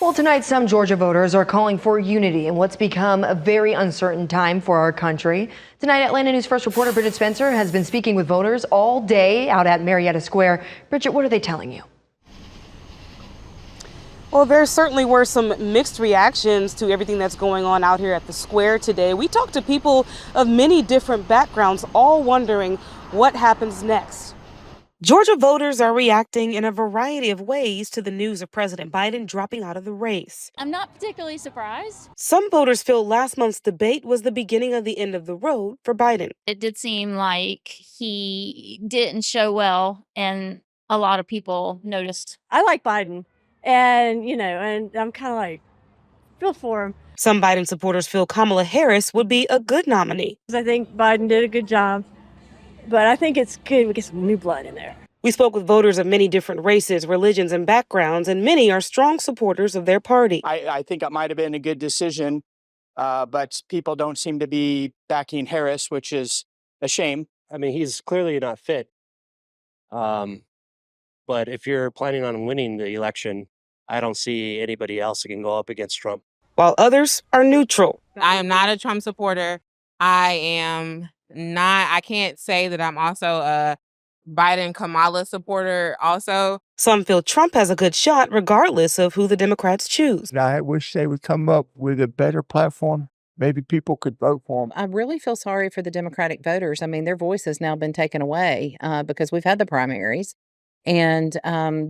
Well, tonight, some Georgia voters are calling for unity in what's become a very uncertain time for our country. Tonight, Atlanta News First reporter Bridget Spencer has been speaking with voters all day out at Marietta Square. Bridget, what are they telling you? Well, there certainly were some mixed reactions to everything that's going on out here at the square today. We talked to people of many different backgrounds, all wondering what happens next. Georgia voters are reacting in a variety of ways to the news of President Biden dropping out of the race. I'm not particularly surprised. Some voters feel last month's debate was the beginning of the end of the road for Biden. It did seem like he didn't show well, and a lot of people noticed. I like Biden, and I'm kind of like, feel for him. Some Biden supporters feel Kamala Harris would be a good nominee. I think Biden did a good job, but I think it's good we get some new blood in there. We spoke with voters of many different races, religions, and backgrounds, and many are strong supporters of their party. I think it might have been a good decision, but people don't seem to be backing Harris, which is a shame. I mean, he's clearly not fit. But if you're planning on winning the election, I don't see anybody else that can go up against Trump. While others are neutral. I am not a Trump supporter. I can't say that I'm also a Biden-Kamala supporter also. Some feel Trump has a good shot regardless of who the Democrats choose. I wish they would come up with a better platform. Maybe people could vote for them. I really feel sorry for the Democratic voters. I mean, their voice has now been taken away because we've had the primaries, and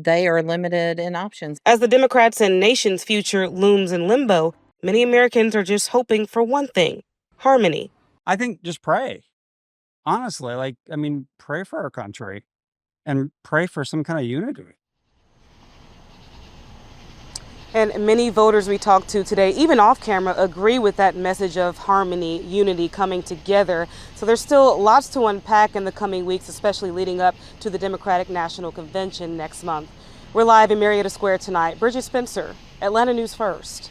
they are limited in options. As the Democrats and nation's future looms in limbo, many Americans are just hoping for one thing: harmony. I think just pray. Honestly, pray for our country and pray for some kind of unity. And many voters we talked to today, even off camera, agree with that message of harmony, unity, coming together. So there's still lots to unpack in the coming weeks, especially leading up to the Democratic National Convention next month. We're live in Marietta Square tonight. Bridget Spencer, Atlanta News First.